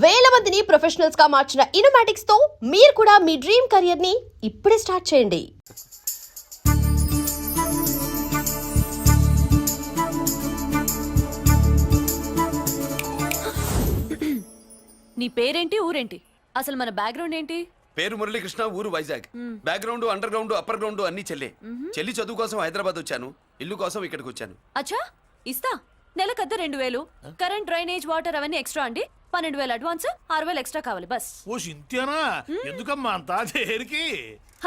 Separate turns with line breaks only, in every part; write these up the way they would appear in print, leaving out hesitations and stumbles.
వేల మందిని ప్రొఫెషనల్స్ గా మార్చిన ఇనోమాటిక్స్ తో మీరు కూడా మీ డ్రీమ్ కెరియర్ ని ఇప్పుడే స్టార్ట్ చేయండి.
నీ పేరేంటి, ఊరేంటి, అసలు మన బ్యాక్గ్రౌండ్ ఏంటి?
పేరు మురళీకృష్ణ, ఊరు Vizag. Background, under ground, upper ground అన్ని చెల్లె. చెల్లి చదువు కోసం హైదరాబాద్ వచ్చాను, ఇల్లు కోసం ఇక్కడికి వచ్చాను.
అచ్చా, ఇస్తా. నెలకద్ద 2000, కరెంట్, డ్రైనేజ్, వాటర్ అవన్నీ ఎక్స్ట్రా అండి. 12,000 అడ్వాన్స్, 6,000 ఎక్స్ట్రా కావాలి బస్.
ఓ సింతేనా? ఎందుకమ్మా అంతా దేనికి?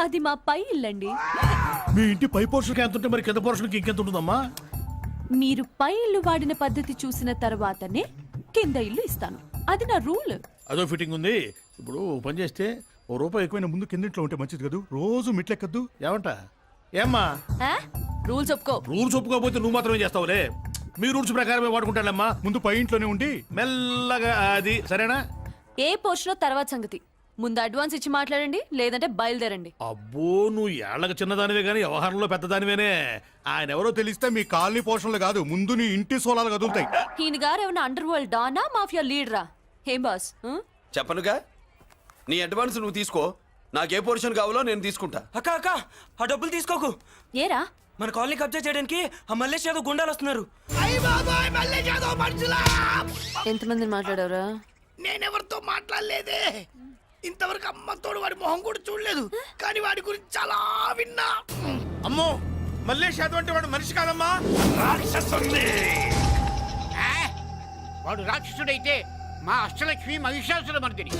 అది మా పై ఇల్లండి.
మీ ఇంటి పై పోర్షన్కి ఎంత ఉంటే మరి కింద పోర్షన్కి ఇంకెంత ఉంటుందమ్మా?
మీరు పై ఇల్లు వాడిన పద్ధతి చూసిన తర్వాతనే కింద ఇల్లు ఇస్తాను. అది నా రూల్.
అదో ఫిట్టింగ్ ఉంది. ఇప్పుడు పని చేస్తే ఓ రూపాయి ఎక్కువైనా ముందు కిందింట్లో ఉంటే మంచిది కదా, రోజు మిట్లెక్కద్దు. ఏమంటా? ఏమ్మా
రూల్స్ ఒప్పుకో.
రూల్స్ ఒప్పుకోకపోతే నువ్వు మాత్రమే చేస్తావులే. మీ రూల్స్ ప్రకారమే వాడుకుంటానమ్మా. ముందు పై ఇంట్లోనే ఉండి మెల్లగా అది సరేనా?
ఏ పోర్షన్ తర్వాత సంగతి. ముందు అడ్వాన్స్ ఇచ్చి మాట్లాడండి, లేదంటే బయలుదేరండి.
అబ్బో, నువ్వు ఏళ్ళకి చిన్నదానివే కానీ వ్యవహారంలో పెద్దదానివేనే. ఆయన ఎవరో తెలిస్తే మీ కాలనీ పోషణలు కాదు, ముందు నీ ఇంటి సోలాలు కదులుతాయి.
ఈయన గారు ఏమన్నా అండర్ వరల్డ్ డానా, మాఫియా లీడరా? ఏం బాస్?
చెప్పనుగా, నీ అడ్వాన్స్ నువ్వు తీసుకో, నాకే పోర్షన్ కావాలో నేను తీసుకుంటా.
అక్క అక్క, ఆ డబ్బులు తీసుకోకు.
ఏరా?
మన కాలనీ కబ్జా చేయడానికి ఆ మల్లేష్ యాదవ్ గుండాలు వస్తున్నారు.
ఎంతమందిని మాట్లాడారా?
నేనెవరితో మాట్లాడలేదే. ఇంతవరకు అమ్మతోడు వాడి మొహం కూడా చూడలేదు, కానీ వాడి గురించి చాలా విన్నా.
అమ్మో, మల్లేష్ యాదవ్ అంటే వాడు మనిషి కాదమ్మా,
రాక్షసుడి. వాడు రాక్షసుడైతే మా అష్టలక్ష్మి మహిషాసుల మర్దిని.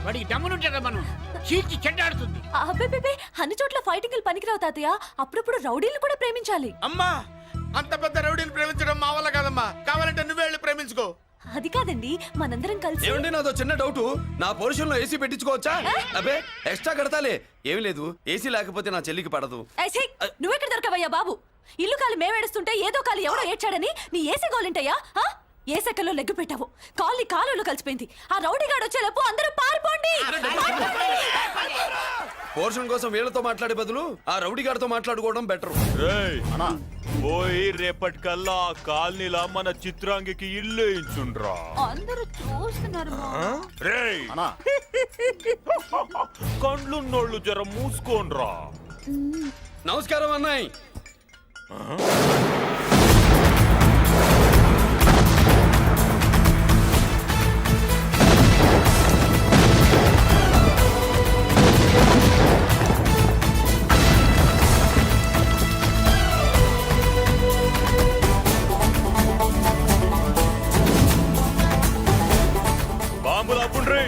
వాడికి దమ్మునుంటారా మనం చీల్చి చెడ్డాడుతుంది.
అబ్బే, అన్ని చోట్ల ఫైటింగ్ పనికిరావు తాతయ్య. అప్పుడప్పుడు రౌడీలు కూడా ప్రేమించాలి.
అమ్మా అంత పెద్ద రౌడీని ప్రేమించడం మా వల్ల కాదమ్మా. కావాలంటే నువ్వే వెళ్ళి ప్రేమించుకో.
అది కాదండి, మనందరం కలిసి.
ఏమండి, నాదో చిన్న డౌట్. నా పోర్షన్ లో ఏసీ పెట్టించుకోవచ్చా? అబ్బే, ఎక్స్ట్రా కడతాలే. ఏమి లేదు, ఏసీ లేకపోతే నా చెల్లికి పడదు.
నువ్వెక్కడ దొరకవయ్యా బాబు? ఇల్లు కాలి మేమేడుస్తుంటే ఏదో కాలి ఎవరో ఏడ్చాడని నీ ఏసీ గోలింటయ్యా? ఏ సెకల్లో లెగ్గు పెట్టావు? కాలి కాలులో కలిసిపోయింది. ఆ రౌడీ గాడు వచ్చేలోపు అందరూ పారిపోండి.
పోర్షన్ కోసం వీళ్ళతో మాట్లాడే బదులు ఆ రౌడీ గారితో మాట్లాడుకోవడం బెటర్.
పోయి రేపటికల్లా ఆ కాలనీలా మన చిత్రాంగికి ఇల్లు ఇచ్చుండ్రా.
అందరూ చూస్తున్నారు.
రేయ్, కండ్లున్నోళ్ళు జర మూసుకోండ్రా.
నమస్కారం అన్నాయ్.
బాంబులు అప్పుండ్రీ.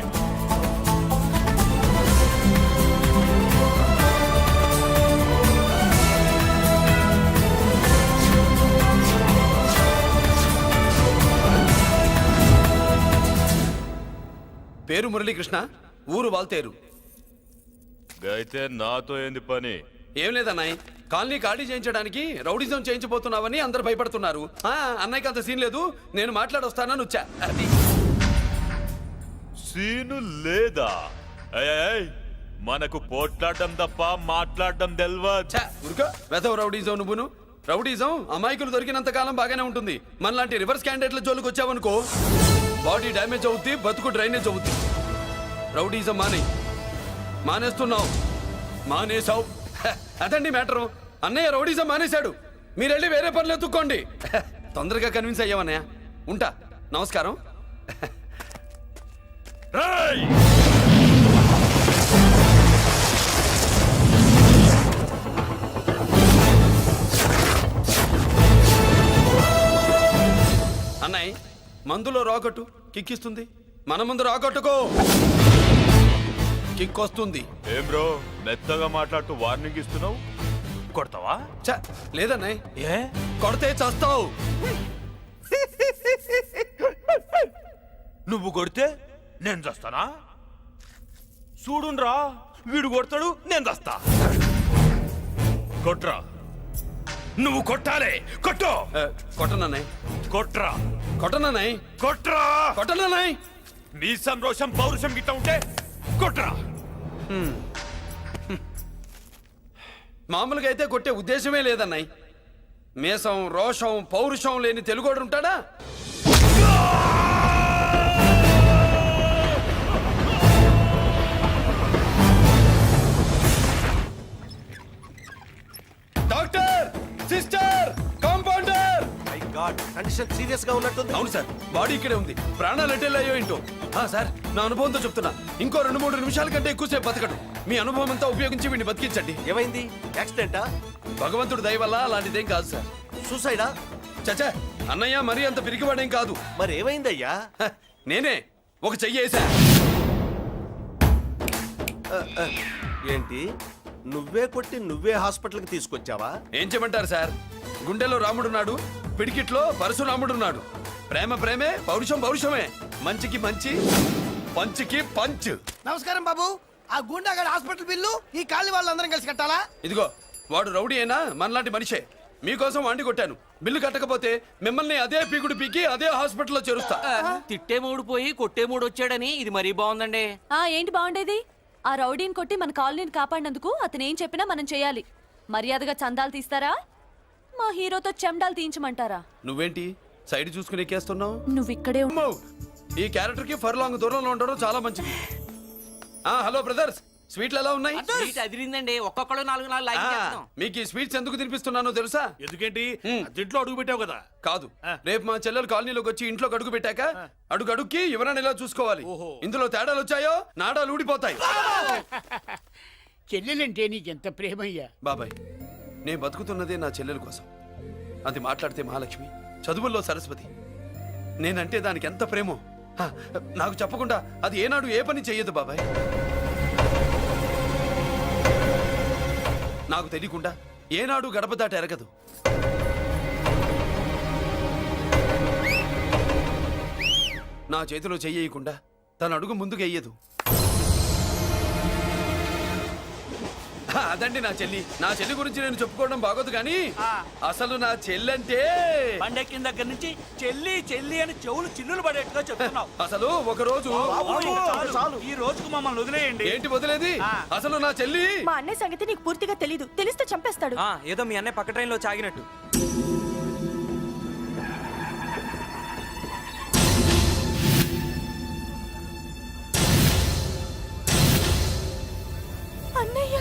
పేరు మురళీకృష్ణ, ఊరు వాల్తేరు.
అయితే నాతో ఏంది పని?
ఏం లేదన్నాయ్, కాలనీ ఖాళీ చేయించడానికి రౌడిజం చేయించబోతున్నావని అందరు భయపడుతున్నారు. అన్నయ్యకి అంత సీన్ లేదు, నేను మాట్లాడొస్తానని వచ్చా. అది
సీను లేదా? మనకు పోట్లాడడం తప్ప మాట్లాడడం తెల్వా.
ఉరుకో, వెధవ రౌడిజం. నువ్వును రౌడిజం అమాయకులు దొరికినంత కాలం బాగానే ఉంటుంది. మనలాంటి రివర్స్ క్యాండిడేట్ల జోలికి వచ్చావనుకో, బాడీ డ్యామేజ్ అవుద్ది, బతుకు డ్రైనేజ్ అవుద్ది. రౌడీజం మానేస్తున్నావు, మానేసావు. అదండి మ్యాటరు. అన్నయ్య రౌడీజం మానేశాడు, మీరెళ్ళి వేరే పనులు ఎత్తుక్కోండి. తొందరగా కన్విన్స్ అయ్యావన్నయ్య. ఉంటా, నమస్కారం. అన్నయ్య, మందులో రాకట్టు కిక్కిస్తుంది, మన ముందు రాకట్టుకో కిక్ వస్తుంది.
ఏం బ్రో, మెత్తగా మాట్లాడుతూ వార్నింగ్ ఇస్తున్నావు? కొడతావా?
లేదన్నయ్య,
ఏ
కొడితే చస్తావు.
నువ్వు కొడితే నేను చస్తానా? చూడుండ్రా, వీడు కొడతాడు, నేను చస్తా. కొట్రా, నువ్వు కొట్టాలే. కొట్టు.
కొట్టనన్నయ్య,
కొట్రా.
కొట్టనన్నయ్య,
కొట్రా.
కొట్టనన్నయ్య.
నీ సంతోషం పౌరుషం గిట్ట ఉంటే కొట్రా.
మామూలుగా అయితే కొట్టే ఉద్దేశమే లేదన్నయ్య. మేషం, రోషం, పౌరుషం లేని తెలుగోడు ఉంటాడా?
కండిషన్ సీరియస్ గా ఉన్నట్టుంది.
అవును సార్, బాడీ ఇక్కడే ఉంది. ప్రాణాలు ఎట్టెళ్ళాయో ఏంటో. సార్, నా అనుభవంతో చెప్తున్నా, ఇంకో 2-3 నిమిషాల కంటే ఎక్కువసేపు బతకడు. మీ అనుభవం అంతా ఉపయోగించి వీడిని బతికించండి.
ఏమైంది? యాక్సిడెంటా?
భగవంతుడు దయ వల్ల అలాంటిదేం కాదు సార్.
సూసైడా?
చచ్చా, అన్నయ్య మరీ అంత పిరికివాడేం కాదు.
మరి ఏమైందయ్యా?
నేనే ఒక చెయ్యి వేసా.
ఏంటి, నువ్వే కొట్టి నువ్వే హాస్పిటల్కి తీసుకొచ్చావా?
ఏం చేయమంటారు సార్, గుండెలో రాముడున్నాడు, పిడికిట్లో పరశురాముడున్నాడు. ప్రేమ ప్రేమే, పౌరుషం పౌరుషమే, మంచికి మంచి, పంచికి పంచ్.
నమస్కారం బాబు. ఆ గుండాగడ్ హాస్పిటల్ బిల్లు ఈ కాలి వాళ్ళందరం కలిసి కట్టాలా?
ఇదిగో, వాడు రౌడీ అయినా మనలాంటి మనిషే. మీకోసం వండి కొట్టాను. బిల్లు కట్టకపోతే మిమ్మల్ని అదే పీకుడు పీకి అదే హాస్పిటల్లో చేరుస్తా.
తిట్టే మూడు పోయి కొట్టే మూడు వచ్చాడని ఇది మరీ బాగుందండి.
ఏంటి బాగుండేది? ఆ రౌడీని కొట్టి మన కాలనీని కాపాడినందుకు అతను ఏం చెప్పినా మనం చేయాలి. మర్యాదగా చందాలు తీస్తారా, మా హీరోతో చెండాలు తీయించమంటారా?
నువ్వేంటి సైడ్ చూసుకుని ఎక్కేస్తున్నావు?
నువ్వు ఇక్కడే
అమ్మో, ఈ క్యారెక్టర్ కి ఫర్ లాంగ్ దూరంలో ఉండడం చాలా మంచిది. హలో బ్రదర్స్, స్వీట్లు ఎలా ఉన్నాయి?
సీట్ అదిరిందండి, ఒక్కొక్కడు 4 లైక్ చేస్తాం.
మీకు ఈ స్వీట్స్ ఎందుకు తినిపిస్తున్నానో తెలుసా?
ఎందుకేంటి? దీంట్లో అడుగు పెట్టావు కదా.
కాదు, రేపు మా చెల్లెలు కాలనీలోకి వచ్చి ఇంట్లో అడుగు పెట్టాక అడుగు అడుక్కి ఎవరైనా ఇలా చూసుకోవాలి. ఇందులో తేడాలు వచ్చాయో నాడాలు ఊడిపోతాయి.
చెల్లెలంటే నీకెంత ప్రేమయ్యా.
బాబాయ్, నేను బతుకుతున్నదే నా చెల్లెల కోసం. అది మాట్లాడితే మహాలక్ష్మి, చదువుల్లో సరస్వతి. నేనంటే దానికి ఎంత ప్రేమో నాకు చెప్పకుండా అది ఏనాడు ఏ పని చెయ్యదు బాబాయ్. నాకు తెలియకుండా ఏనాడు గడప దాట ఎరగదు. నా చేతిలో చెయ్యకుండా తన అడుగు ముందుకు వెయ్యదు. అదండి నా చెల్లి. నా చెల్లి గురించి నేను చెప్పుకోవడం బాగోదు కానీ అసలు నా చెల్లంటే
పండెక్కిన దగ్గర నుంచి చెల్లి చెల్లి అని చెవులు చిల్లులు పడేట్టుగా చెప్తున్నావు.
అసలు ఒక రోజు
చాలు, ఈ రోజుకు మమ్మల్ని వదిలేయండి.
ఏంటి వదిలేది? అసలు నా చెల్లి
మా అన్నయ్య సంగతి నీకు పూర్తిగా తెలీదు. తెలిస్తే చంపేస్తాడు.
ఏదో మీ అన్నయ్య పక్క ట్రైన్లో చాగినట్టు.
అన్నయ్య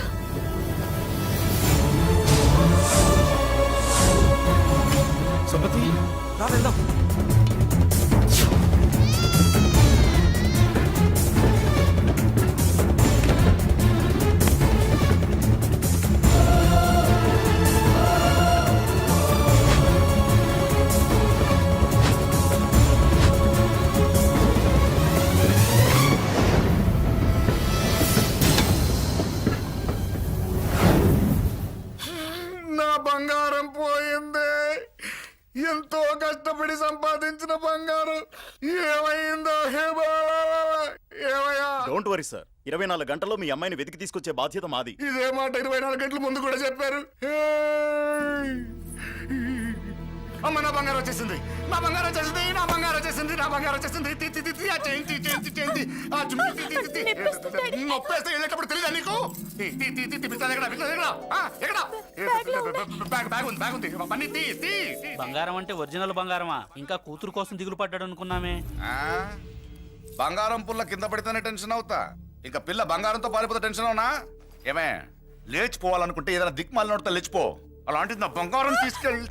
సుమతి,
రా వెళ్దాం.
నా బంగారం పోయింది. ఎంతో కష్టపడి సంపాదించిన బంగారం ఏమైందో? ఏమయ్యా?
డోంట్ వరీ సార్, 24 గంటల్లో మీ అమ్మాయిని వెతికి తీసుకొచ్చే బాధ్యత మాది.
ఇదే మాట 24 గంటల ముందు కూడా చెప్పారు. అమ్మ, నా బంగారం వచ్చేసింది, నా బంగారం వచ్చేసింది, నా బంగారం వచ్చేసింది, నా బంగారం వచ్చేసింది. నొప్పేస్తే వెళ్ళేటప్పుడు తెలియదా నీకు? బ్యాగ్ ఉంది, పని తీ.
బంగారం అంటే ఒరిజినల్ బంగారమా? ఇంకా కూతురు కోసం దిగులు పడ్డాడు అనుకున్నామే.
బంగారం పుల్ల కింద పడితేనే టెన్షన్ అవుతా, ఇంకా పిల్ల బంగారంతో పారిపోతే టెన్షన్ అవునా? ఏమే, లేచిపోవాలనుకుంటే ఏదైనా దిక్మాలినోడితో లేచిపో. అలాంటిది నా బంగారం తీసుకెళ్ళి.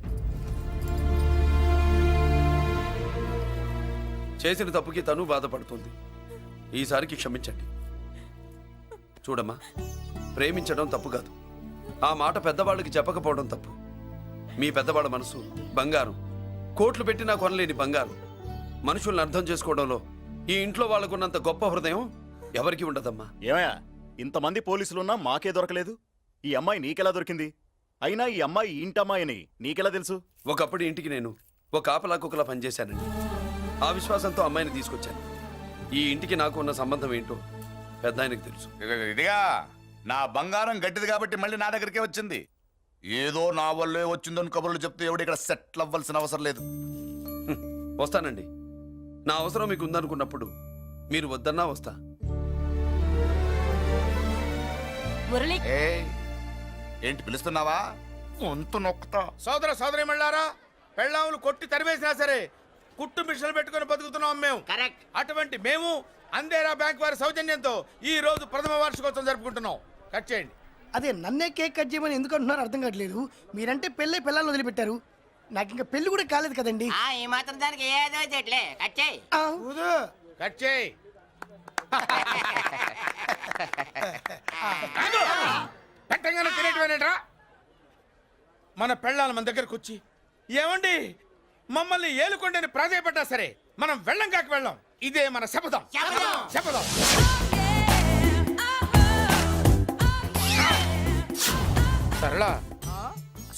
చేసిన తప్పుకి తను బాధపడుతుంది. ఈసారికి క్షమించండి. చూడమ్మా, ప్రేమించడం తప్పు కాదు, ఆ మాట పెద్దవాళ్ళకి చెప్పకపోవడం తప్పు. మీ పెద్దవాళ్ళ మనసు బంగారం, కోట్లు పెట్టినా కొనలేని బంగారం. మనుషుల్ని అర్థం చేసుకోవడంలో ఈ ఇంట్లో వాళ్ళకున్నంత గొప్ప హృదయం ఎవరికి ఉండదమ్మా.
ఏమయ్యా, ఇంతమంది పోలీసులున్నా మాకే దొరకలేదు. ఈ అమ్మాయి నీకెలా దొరికింది? అయినా ఈ అమ్మాయి ఈ ఇంటమ్మాయి అని నీకెలా తెలుసు?
ఒకప్పుడు ఇంటికి నేను ఒక ఆపలా కుక్కలా పనిచేశానండి. ఆ విశ్వాసంతో అమ్మాయిని తీసుకొచ్చాను. ఈ ఇంటికి నాకు ఉన్న సంబంధం ఏంటో పెద్ద ఆయనకు తెలుసు.
ఇదిగా నా బంగారం గట్టిది కాబట్టి మళ్ళీ నా దగ్గరికే వచ్చింది. ఏదో నా వల్లే వచ్చిందని కబుర్లు చెప్తే ఎవడు ఇక్కడ సెటిల్ అవ్వాల్సిన అవసరం లేదు.
వస్తానండి. నా అవసరం మీకు ఉందనుకున్నప్పుడు మీరు వద్దన్నా వస్తా.
మురళి,
ఏంటి పిలుస్తున్నావా? వంతు నొక్కుతా.
సోదర సోదరి మళ్ళారా, పెళ్ళాములు కొట్టి తరివేసినా సరే కుట్టు మిషన్లు పెట్టుకుని బతుకుతున్నాం మేము. కరెక్ట్. అటువంటి మేము అందేరా బ్యాంక్ వారి సౌజన్యంతో ఈ రోజు ప్రథమ వార్షికోత్సవం జరుపుకుంటున్నాం. కట్ చేయండి.
అదే నన్నే కేక్ కట్ చేయమని ఎందుకు అంటున్నారో అర్థం కావట్లేదు. మీరంటే పెళ్ళై పిల్లల్ని వదిలిపెట్టారు,
నాకు ఇంకా పెళ్లి కూడా కాలేదు కదండి.
ఈ మాత్రం దానికి ఏదో చెట్లే కచ్చాయి
కట్ చేయి. పెట్టంగానే తినేటివేనేట్రా? మన పెళ్ళాలు మన దగ్గరకు వచ్చి ఏమండి మమ్మల్ని ఏలుకొండని ప్రాధాయపడ్డా సరే మనం వెళ్ళం కాక వెళ్ళం. ఇదే మన శపథం. శపథం. సరళ,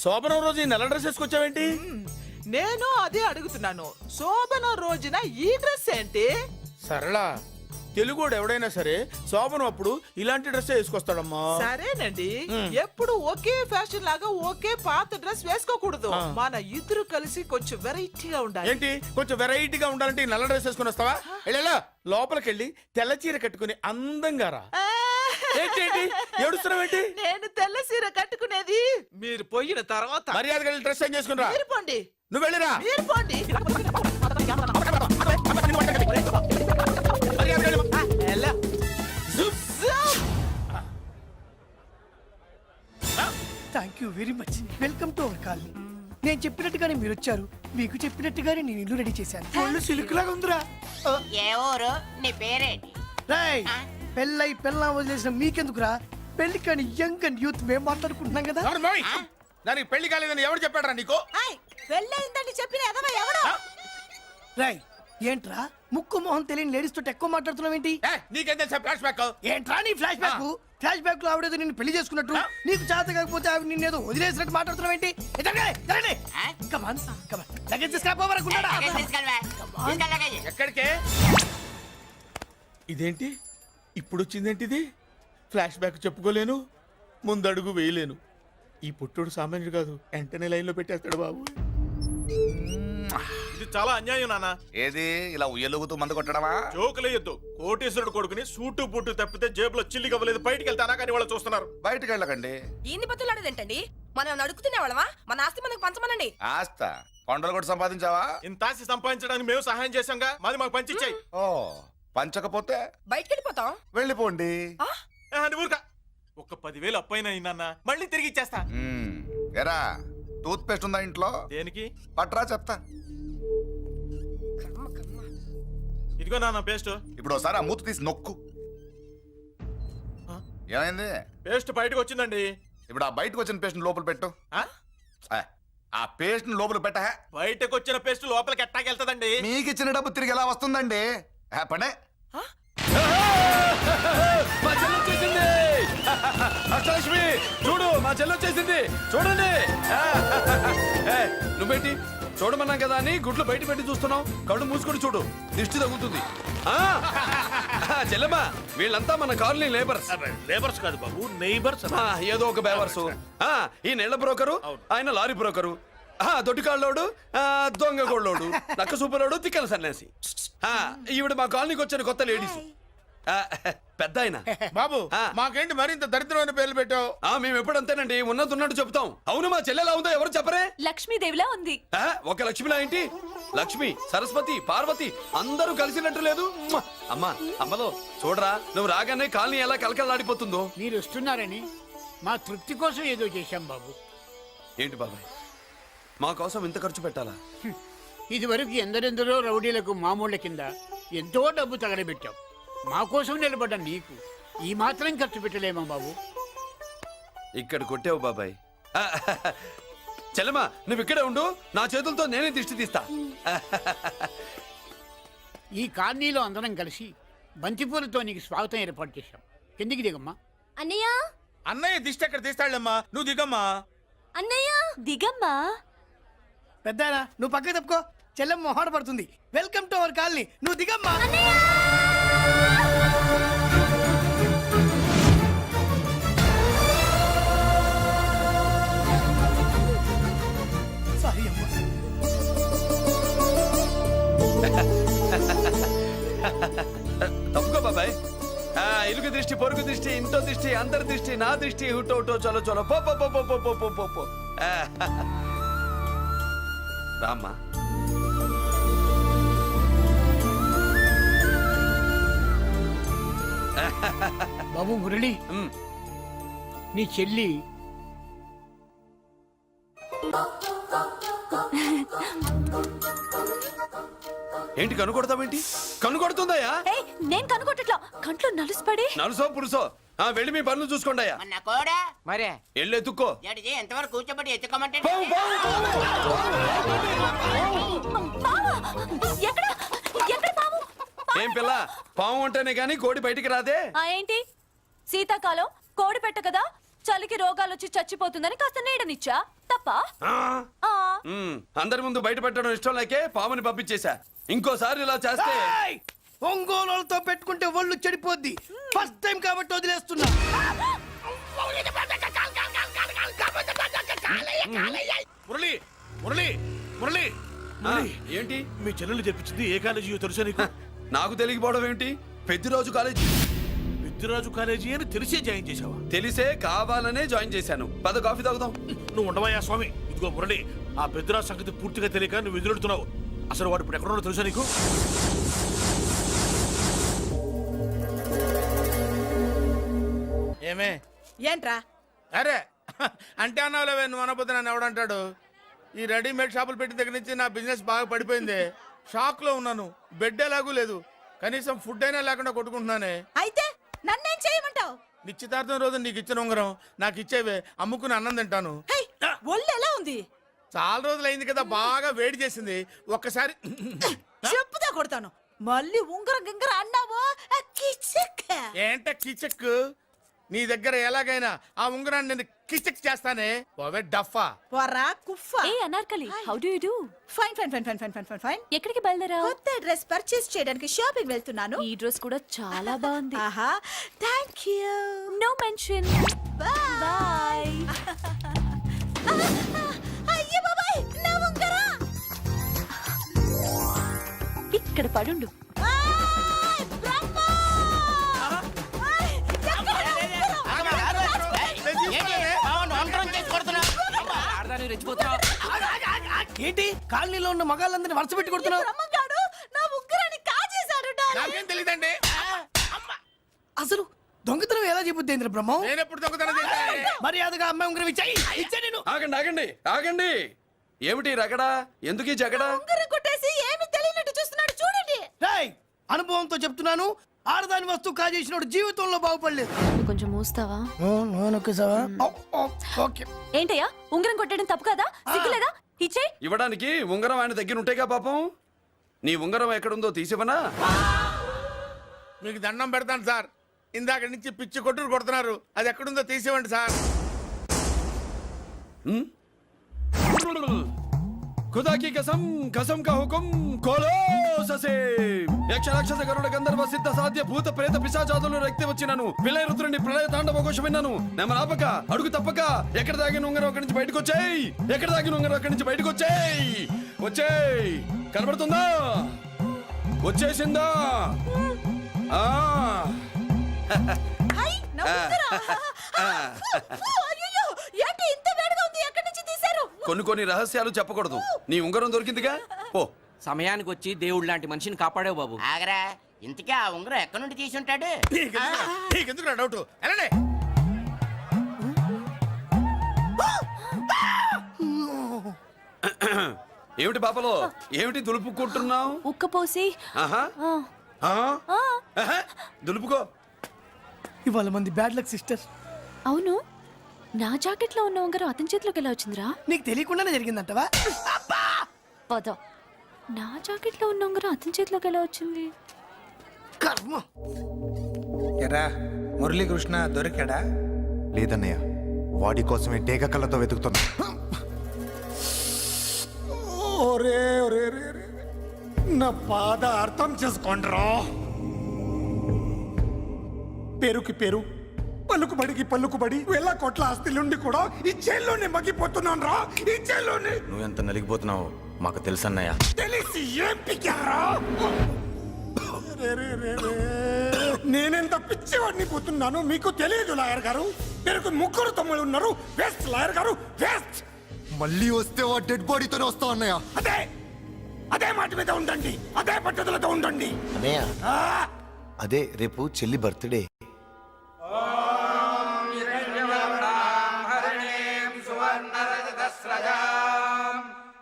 శోభనం రోజు ఈ నల్ల డ్రెస్ వేసుకొచ్చావేంటి?
నేను అదే అడుగుతున్నాను. శోభన రోజున ఈ డ్రెస్ ఏంటి?
సరళ, తెలుగుడు ఎవడైనా సరే శోభనం అప్పుడు ఇలాంటి డ్రెస్ వేసుకొస్తాడమ్మా.
సరేనండి, ఎప్పుడు ఒకే ఫ్యాషన్ లాగా ఒకే పాత డ్రెస్ వేసుకోకూడదు. మన ఇద్దరు కలిసి కొంచెం వెరైటీగా ఉండాలి.
ఏంటి కొంచెం వెరైటీగా ఉండాలంటే ఈ నల్ల డ్రెస్ వేసుకొని వస్తావా? వెళ్ళా లోపలికి వెళ్ళి తెల్ల చీర కట్టుకుని అందంగా రా. ఏంటి ఏడుస్తున్నావేంటి?
నేను తెల్ల సీర కట్టుకునేది మీరు పోయిన తర్వాత.
మర్యాదగా వెళ్ళి డ్రెస్ చేంజ్ చేసుకుని రా.
మీరు పోండి.
నువ్వు వెళ్ళిరా.
మీరు పోండి.
మర్యాదగా వెళ్ళి.
ఎలా?
Thank you very much. Welcome to our colony. నేను చెప్పినట్టుగానే మీరు వచ్చారు, మీకు చెప్పినట్టుగానే నేను ఇల్లు రెడీ చేశాను. ఒళ్ళు సిల్క్ లాగా ఉందిరా.
ఏ ఊరు? నీ పేరేంటి?
రాయ్, పెళ్ళై పెళ్ళా వదిలేసిన మీకెందుకురా? పెళ్లి కాని యంగ్ అండ్ యూత్ మేము మాట్లాడుకుంటున్నాం కదా.
నోర్మోయ్. దానికి పెళ్లి కాలేదని ఎవరు చెప్పాడరా నీకు?
పెళ్ళయిందని చెప్పిన ఎదవ ఎవడు?
రాయ్, ఏంట్రా ముక్కు మొహం తెలియని లేడీస్ తోటి ఎక్కువ మాట్లాడుతున్నావు ఏంటి?
నీకేం తెలుసా ఫ్లాష్ బ్యాక్?
ఏంట్రా నీ ఫ్లాష్ బ్యాక్? ఫ్లాష్ బ్యాక్ లో ఆవిడేదో నిన్ను పెళ్లి చేసుకున్నట్టు, నీకు చేత కాకపోతే ఆవిడ నిన్నేదో వదిలేసినట్టు మాట్లాడుతున్నావు ఏంటి?
ఎక్కడికే? ఇదేంటి ఇప్పుడు వచ్చిందేంటి? ఇది ఫ్లాష్ బ్యాక్ చెప్పుకోలేను, ముందడుగు వేయలేను. ఈ పుట్టుడు సామాన్యుడు కాదు, వెంటనే లైన్ లో పెట్టేస్తాడు బాబు.
ఇది చాలా అన్యాయం నాన్న.
ఏది ఇలా ఉయ్యలుగుతూ మందు కొట్టడమా?
జోకులేయొద్దు. కోటేశ్వరుడు కొడుకుని సూటు బూటు తప్పితే జేబులో చిల్లి కవ్వలేదు, బయటికి వెళ్తానా కానీ వాళ్ళు చూస్తున్నారు.
బయటికి వెళ్ళకండి.
ఈయన్ని బతులాడేదేంటండి? మనం అడుగుతున్న వాళ్ళమా? మన ఆస్తి మనకు పంచమనండి.
ఆస్త కొండలు కూడా సంపాదించావా?
ఇంత ఆస్తి సంపాదించడానికి మేము సహాయం చేశాంగా, మాది మాకు పంచిచ్చాయి.
ఓ, పంచకపోతే
బయటికి వెళ్ళిపోతాం.
వెళ్ళిపోండి.
ఊరుక. ఒక 10,000 అప్పైనా నాన్న, మళ్ళీ తిరిగి ఇచ్చేస్తా.
ఎరా, టూత్ పేస్ట్ ఉందా ఇంట్లో?
దేనికి?
పట్రా చెప్తా.
ఇదిగో నాన్న పేస్ట్.
ఇప్పుడు ఒకసారి ఆ మూత తీసి నొక్కు. ఏమైంది?
పేస్ట్ బయటకు వచ్చిందండి.
ఇప్పుడు ఆ బయటకు వచ్చిన పేస్ట్ లోపల పెట్టు. ఆ పేస్ట్ లోపల పెట్ట.
బయటకు వచ్చిన పేస్ట్ లోపలికి ఎట్టాకెళ్తదండి?
మీకు ఇచ్చిన డబ్బు తిరిగి ఎలా వస్తుందండి? పనే.
మా చెల్లి వచ్చేసింది. అష్టలక్ష్మి చూడు, మా చెల్లి వచ్చేసింది. చూడండి. నువ్వేంటి చూడమన్నాం కదా అని గుడ్లు బయట పెట్టి చూస్తున్నావు? కళ్ళు మూసుకొని చూడు, దిష్టి తగ్గుతుంది. చెల్లెమ్మా, వీళ్ళంతా మన కాలనీ లేబర్స్.
లేబర్స్ కాదు బాబు, నైబర్స్.
ఏదో ఒక బేవర్సు. ఈ నెళ్ల బ్రోకరు, ఆయన లారీ బ్రోకరు, దొడ్డికాళ్ళోడు, దొంగ గోళ్ళోడు, నక్క సూపరోడు, తిక్కల సన్యాసి. ఈవిడ మా కాలనీకి వచ్చిన కొత్త లేడీస్. పెద్ద ఆయన.
బాబు, మాకేంటి మరింత దరిద్రమైన పేర్లు పెట్టావు?
మేము ఎప్పుడంతేనండి, ఉన్నట్టు చెప్తాం. అవును, మా చెల్లెలా ఉందో ఎవరు చెప్పరే?
లక్ష్మీదేవిలా ఉంది.
ఒక లక్ష్మిలా ఏంటి? లక్ష్మి, సరస్వతి, పార్వతి అందరూ కలిసినట్టు లేదు. అమ్మా, అమ్మలో చూడరా, నువ్వు రాగానే కాలనీ ఎలా కలకలాడిపోతుందో.
మీరు వస్తున్నారని మా తృప్తి కోసం ఏదో చేశాం బాబు.
ఏంటి బాబాయ్, మా కోసం ఇంత ఖర్చు పెట్టాలా?
ఇది వరకు ఎందరెందరో రౌడీలకు మామూళ్ళ కింద ఎంతో డబ్బు తగలబెట్టాం. మా కోసం నిలబడ్డ నీకు ఈ మాత్రం ఖర్చు పెట్టలేమా బాబు?
ఇక్కడ కొట్టావు బాబాయ్. చెల్లెమ్మా, నువ్వు ఇక్కడే ఉండు, నా చేతులతో నేనే దిష్టి తీస్తా.
ఈ కాలనీలో అందరం కలిసి బంతిపూలతో నీకు స్వాగతం ఏర్పాటు చేశాం. కిందికి దిగమ్మా.
అన్నయ్య,
అన్నయ్య దిష్టి ఎక్కడ తీస్తాడమ్మా? నువ్వు దిగమ్మా.
అన్నయ్య దిగమ్మా.
పెద్దనా, నువ్వు పక్కకి తప్పుకో, చెల్లెమ్మ మొహాట పడుతుంది. Welcome to our colony. నువ్వు దిగమ్మా. సారీ అమ్మా.
తప్పుకో బాబాయ్. ఇరుగు దృష్టి, పొరుగు దృష్టి, ఇంటో దృష్టి, అందరి దృష్టి, నా దృష్టి, హుటో హుటో, చలో చలో, పో పో పో పో పో పో పో పో. రామ్మా.
బాబు మురళి, నీ చెల్లి
ఏంటి కనుకొడతావేంటి? కనుకొడుతుందయ్యా?
ఏయ్ నేను కనుగొట్టట్లా, కంట్లో నలుసుపడి.
నలుసో పురుసో వెళ్ళి మీ పనులు చూసుకోండి అయ్యా.
మరే
వెళ్ళి ఎత్తుక్కో.
ఎంతవరకు కూర్చోబెట్టి ఎత్తుకోమంటే
పావు, పావు,
పావా? ఎక్కడ ఎక్కడ పాము?
ఏం పిల్ల, పాము అంటేనే గాని కోడి బయటికి రాదే.
ఏంటి శీతాకాలం కోడి పెట్ట కదా, చలికి రోగాలు వచ్చి చచ్చిపోతుందని కాస్త నీడనిచ్చా తప్ప.
అందరి ముందు బయట పెట్టడం ఇష్టం లేకే పాముని పంపించేశా. ఇంకోసారి ఇలా చేస్తే
ఒంగోలుతో పెట్టుకుంటే ఒళ్ళు చెడిపోద్ది. ఫస్ట్ టైం కాబట్టి వదిలేస్తున్నా.
మురళి మురళి మురళి
ఏంటి
మీ చెల్లెలు చెప్పించింది ఏ కాలేజీ తెలుసా నీకు?
నాకు తెలియకపోవడం ఏంటి? పెద్దిరాజు కాలేజీ.
పెద్దిరాజు కాలేజీ అని తెలిసే జాయిన్ చేసావా?
తెలిసే కావాలనే జాయిన్ చేశాను. పద కాఫీ తాగుదాం.
నువ్వు ఉండవయ్యా స్వామి. ఇదిగో మురళి, ఆ పెద్దిరాజు సంగతి పూర్తిగా తెలియక నువ్వు ఎదురెడుతున్నావు. అసలు వాడు ఇప్పుడు ఎక్కడున్నాడో తెలుసా నీకు?
ఏమే
ఏంట్రా?
అరే అంటే అన్నావులేవే, నువ్వు అనబోతే నన్ను ఎవడంటాడు? ఈ రెడీమేడ్ షాపులు పెట్టిన దగ్గర నుంచి నా బిజినెస్ బాగా పడిపోయింది. షాక్ లో ఉన్నాను. బెడ్ ఎలాగూ లేదు, కనీసం ఫుడ్ అయినా లేకుండా కొట్టుకుంటున్నానే.
అయితే నన్నేం చేయమంటావు?
నిశ్చితార్థం రోజు నీకు ఇచ్చిన ఉంగరం నాకు ఇచ్చేవే, అమ్ముకుని అన్నం తింటాను.
ఒళ్ళు ఎలా ఉంది?
చాలా రోజులు అయింది కదా, బాగా వేడి చేసింది. ఒక్కసారి
చెప్పుదా కొడతాను. మళ్ళీ ఉంగరం గింగర అన్నావో
ఏంట కిచక్? నీ దగ్గర ఎలాగైనా ఆ ఉంగరాన్ని నేను కిచక్ చేస్తానే. పోవే డఫా.
పోరా కుఫ్ఫా.
ఏ Anarkali, how do you do?
Fine fine fine fine fine fine fine fine.
ఎక్కడికి బయలుదేరావు?
కొత్త డ్రెస్ పర్చేస్ చేయడానికి షాపింగ్ వెళ్తున్నాను.
ఈ డ్రెస్ కూడా చాలా బాగుంది.
ఆహా, థాంక్యూ.
No mention. బై.
అయ్యో బాబాయ్, నా ఉంగరం.
ఇక్కడ పడుండు.
ఏంటి కాలనీలో ఉన్న మగాళ్ళందరినీ వరుస పెట్టి కొడుతున్నావు?
బ్రహ్మంగాడు నా ఉంగరాన్ని కాజేశాడు.
నాకేం తెలియదండి.
అసలు దొంగతనం ఎలా చెబుద్ది బ్రహ్మం?
నేను ఎప్పుడు దొంగతనం చేశాను?
మర్యాదగా అమ్మాయి ఉంగరం ఇచ్చా నేను.
ఆగండి ఆగండి ఆగండి. ఏమిటి రగడా? ఎందుకు ఈ జగడా?
ఉంగరం కొట్టేసి ఏమీ తెలియనట్టు చూస్తున్నాడు, చూడండి.
రేయ్, అనుభవంతో చెప్తున్నాను, ఆడదాని వస్తువు కాజేసినోడు జీవితంలో బాగుపడలేదు.
కొంచెం మూస్తావా?
ఓకే.
ఏంటయ్యా, ఉంగరం కొట్టడం తప్పు కదా? సిగ్గులేదా? ఇచ్చే.
ఇవ్వడానికి ఉంగరం ఆయన దగ్గర ఉంటేగా పాపం. నీ ఉంగరం ఎక్కడుందో తీసివనా?
మీకు దండం పెడతాను సార్, ఇందాక నుంచి పిచ్చి కొట్టుడు కొడుతున్నారు. అది ఎక్కడుందో తీసివ్వండి సార్.
खुदा की कसम, कसम का हुकुम खोलो ससे. యక్ష రాక్షస గరుడ గంధర్వ సిద్ధ సాధ్య భూత ప్రేత పిశాచాదులు రక్తి వచ్చినాను. విలయ రుద్రుని ప్రళయ తాండవ ఘోషం విన్నాను. నెమరాపక అడుగు తప్పక ఎక్కడ దాగిన ఉంగరం అక్కడి నుంచి బయటకు వచ్చేయ్. ఎక్కడ దాగిన ఉంగరం అక్కడి నుంచి బయటకు వచ్చేయ్. వచ్చేయ్. కనబడుతుందా? వచ్చేసిందా?
హై, నా ఉంగరం. అయ్యో, ఏంటి ఇంత వేడిగా ఉంది? ఎక్కడి నుంచి తీశారు?
కొన్ని రహస్యాలు చెప్పకూడదు. నీ ఉంగరం దొరికిందిగా, పో.
సమయానికి వచ్చి దేవుడు లాంటి మనిషిని కాపాడావు బాబు.
ఆగరా, ఇంతకీ ఆ ఉంగరం ఎక్కడి నుండి తీసి ఉంటాడు?
నీకెందుకు డౌట్? వెళ్ళండి.
ఏమిటి పాపలో, ఏమిటి దులుపుకుంటున్నావు?
ఉక్కపోసి.
దులుపుకో.
ఇవాళ మంది బ్యాడ్ లక్ సిస్టర్.
అవును, నా జాకెట్ లో ఉన్న ఉంగరం అతని చేతిలోకి ఎలా వచ్చిందిరా?
నీకు తెలియకుండానే జరిగిందంటవా?
పద. నా జాకెట్ లో ఉన్న ఉంగరం అతని చేతిలోకి ఎలా వచ్చింది?
కర్మ.
ఎరా మురళీకృష్ణ దొరికాడా?
లేదన్నయ్య, వాడి కోసమే డేగ కళ్ళతో వెతుకుతున్నా.
నా బాధ అర్థం చేసుకోండిరా. పేరుకి పేరు, పలుకుబడికి పలుకుబడి వేల కోట్ల ఆస్తిలుండి కూడా ఈ జైల్లోనే మగ్గిపోతున్నాను రా. ఈ జైల్లోనే.
నువ్వెంత నలిగిపోతున్నావు మాకు తెలుసన్నయ్య.
తెలిసి ఏం పిక్కారా? నేనెంత పిచ్చివాడిని పోతున్నాను మీకు తెలియదు లాయర్ గారు. పేరుకు ముగ్గురు తమ్ముళ్ళు ఉన్నారు. వేస్ట్ లాయర్ గారు, వేస్ట్.
మళ్ళీ వస్తే ఆ డెడ్ బాడీతోనే వస్తావు అన్నయ్య.
అదే మాట మీద ఉండండి, అదే పట్టుదలతో ఉండండి.
అన్నయ్య, అదే రేపు చెల్లి బర్త్డే.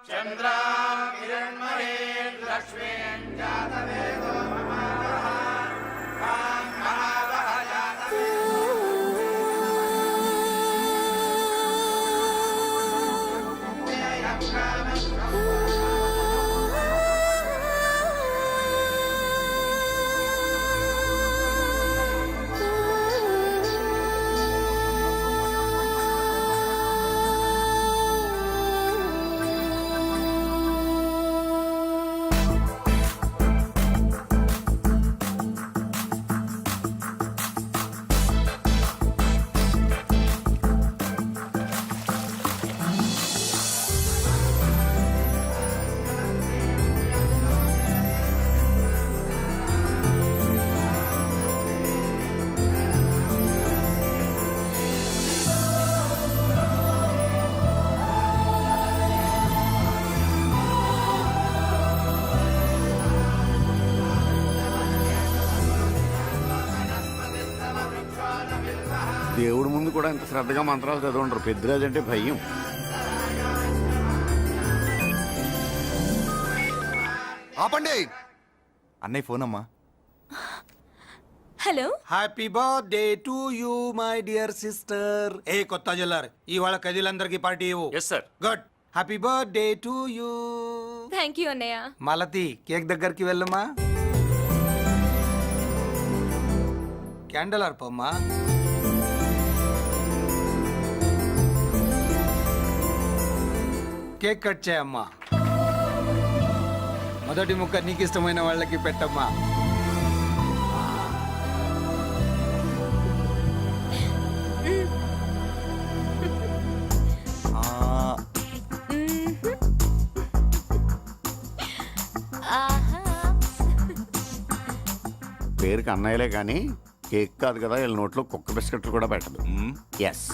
చంద్ర దేవుడి ముందు కూడా ఇంత శ్రద్ధగా మంత్రాలు చదవంటారు. పెద్దరాజు అంటే భయం.
ఆపండి అన్నయ్య ఫోన్ అమ్మా.
Hello
happy birthday to you my dear sister. ఏ కొత్త జల్లార్ ఇవాళ కదిలందరికి పార్టీ ఇవ్వు.
Yes sir.
Good. Happy birthday to you.
Thank you అన్నయ్య.
మాలతి కేక్ దగ్గరికి వెళ్ళమ్మా. క్యాండల్ అర్పమ్మా. కేక్ కట్ చేయమ్మా. మొదటి ముక్క నీకు ఇష్టమైన వాళ్ళకి పెట్టమ్మా.
పేరుకి అన్నయ్యలే కానీ కేక్ కాదు కదా వీళ్ళ నోట్లో కుక్క బిస్కెట్లు కూడా పెట్టదు. ఎస్.